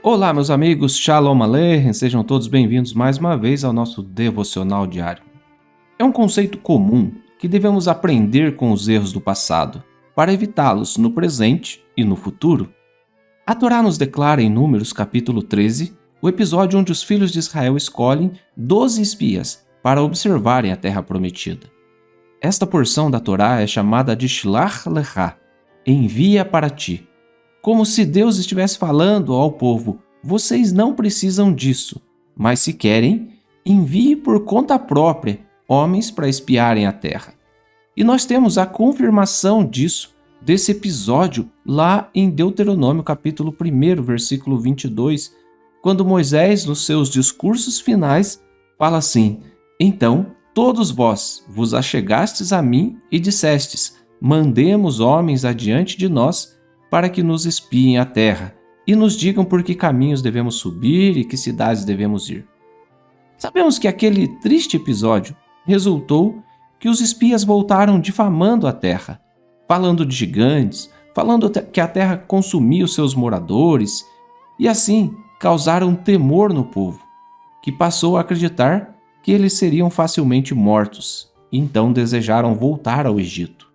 Olá, meus amigos, Shalom Aleichem, sejam todos bem-vindos mais uma vez ao nosso devocional diário. É um conceito comum que devemos aprender com os erros do passado, para evitá-los no presente e no futuro. A Torá nos declara em Números capítulo 13, o episódio onde os filhos de Israel escolhem 12 espias para observarem a terra prometida. Esta porção da Torá é chamada de Shlach Lecha, envia para ti. Como se Deus estivesse falando ao povo: vocês não precisam disso, mas se querem, envie por conta própria homens para espiarem a terra. E nós temos a confirmação desse episódio lá em Deuteronômio capítulo 1, versículo 22, quando Moisés, nos seus discursos finais, fala assim: então todos vós vos achegastes a mim e dissestes: mandemos homens adiante de nós para que nos espiem a terra e nos digam por que caminhos devemos subir e que cidades devemos ir. Sabemos que aquele triste episódio resultou que os espias voltaram difamando a terra, falando de gigantes, falando que a terra consumia os seus moradores, e assim causaram temor no povo, que passou a acreditar que eles seriam facilmente mortos, e então desejaram voltar ao Egito.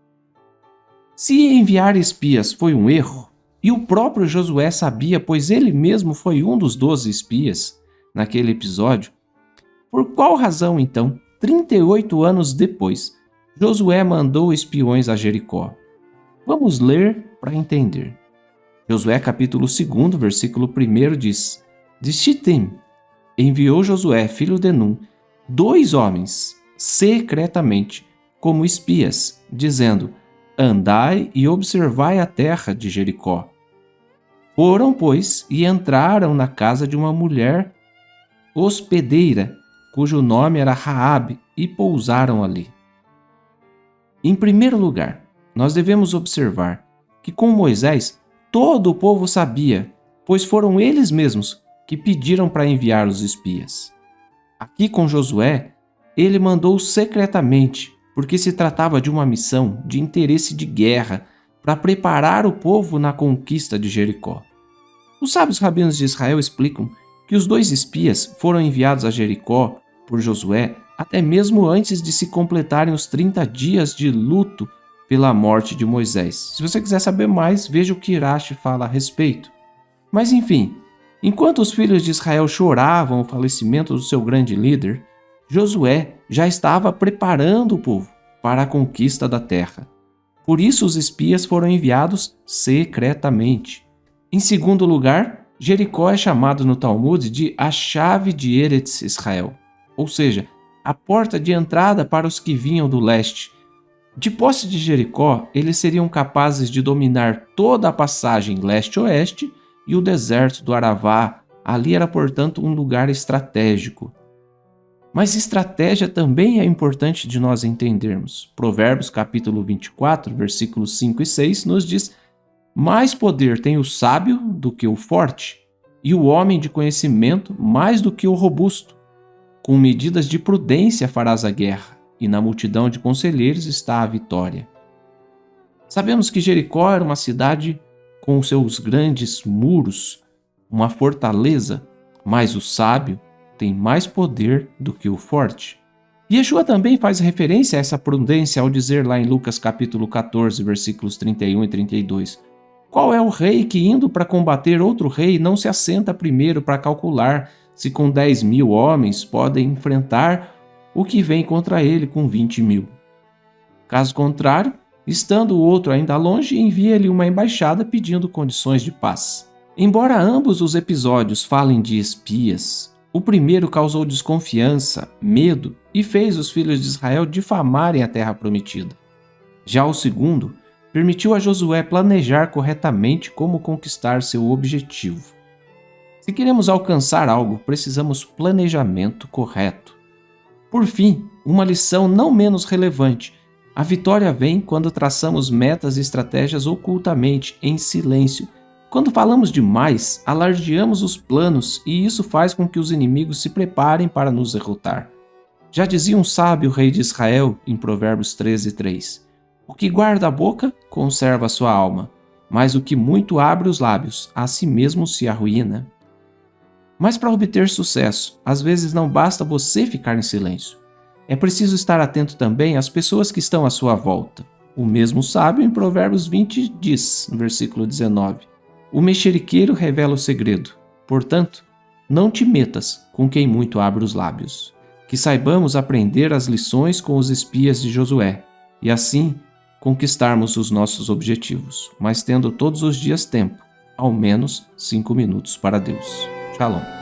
Se enviar espias foi um erro, e o próprio Josué sabia, pois ele mesmo foi um dos 12 espias naquele episódio, por qual razão, então, 38 anos depois, Josué mandou espiões a Jericó? Vamos ler para entender. Josué capítulo 2, versículo 1 diz: de Shittim enviou Josué, filho de Nun, 2 homens, secretamente, como espias, dizendo: andai e observai a terra de Jericó. Foram, pois, e entraram na casa de uma mulher hospedeira, cujo nome era Raabe, e pousaram ali. Em primeiro lugar, nós devemos observar que com Moisés todo o povo sabia, pois foram eles mesmos que pediram para enviar os espias. Aqui com Josué, ele mandou secretamente, porque se tratava de uma missão de interesse de guerra para preparar o povo na conquista de Jericó. Os sábios rabinos de Israel explicam que os 2 espias foram enviados a Jericó por Josué até mesmo antes de se completarem os 30 dias de luto pela morte de Moisés. Se você quiser saber mais, veja o que Irache fala a respeito. Mas enfim, enquanto os filhos de Israel choravam o falecimento do seu grande líder, Josué já estava preparando o povo para a conquista da terra. Por isso os espias foram enviados secretamente. Em segundo lugar, Jericó é chamado no Talmud de a chave de Eretz Israel, ou seja, a porta de entrada para os que vinham do leste. De posse de Jericó, eles seriam capazes de dominar toda a passagem leste-oeste e o deserto do Aravá. Ali era, portanto, um lugar estratégico. Mas estratégia também é importante de nós entendermos. Provérbios capítulo 24, versículos 5 e 6 nos diz: mais poder tem o sábio do que o forte, e o homem de conhecimento mais do que o robusto. Com medidas de prudência farás a guerra, e na multidão de conselheiros está a vitória. Sabemos que Jericó era uma cidade com seus grandes muros, uma fortaleza, mas o sábio tem mais poder do que o forte. Yeshua também faz referência a essa prudência ao dizer lá em Lucas capítulo 14, versículos 31 e 32. Qual é o rei que, indo para combater outro rei, não se assenta primeiro para calcular se com 10.000 homens podem enfrentar o que vem contra ele com 20.000? Caso contrário, estando o outro ainda longe, envia-lhe uma embaixada pedindo condições de paz. Embora ambos os episódios falem de espias, o primeiro causou desconfiança, medo e fez os filhos de Israel difamarem a terra prometida. Já o segundo permitiu a Josué planejar corretamente como conquistar seu objetivo. Se queremos alcançar algo, precisamos planejamento correto. Por fim, uma lição não menos relevante: a vitória vem quando traçamos metas e estratégias ocultamente, em silêncio. Quando falamos demais, alardeamos os planos e isso faz com que os inimigos se preparem para nos derrotar. Já dizia um sábio rei de Israel em Provérbios 13:3: o que guarda a boca conserva a sua alma, mas o que muito abre os lábios a si mesmo se arruína. Mas para obter sucesso, às vezes não basta você ficar em silêncio. É preciso estar atento também às pessoas que estão à sua volta. O mesmo sábio em Provérbios 20 diz, no versículo 19: o mexeriqueiro revela o segredo. Portanto, não te metas com quem muito abre os lábios. Que saibamos aprender as lições com os espias de Josué e assim conquistarmos os nossos objetivos, mas tendo todos os dias tempo, ao menos 5 minutos para Deus. Shalom.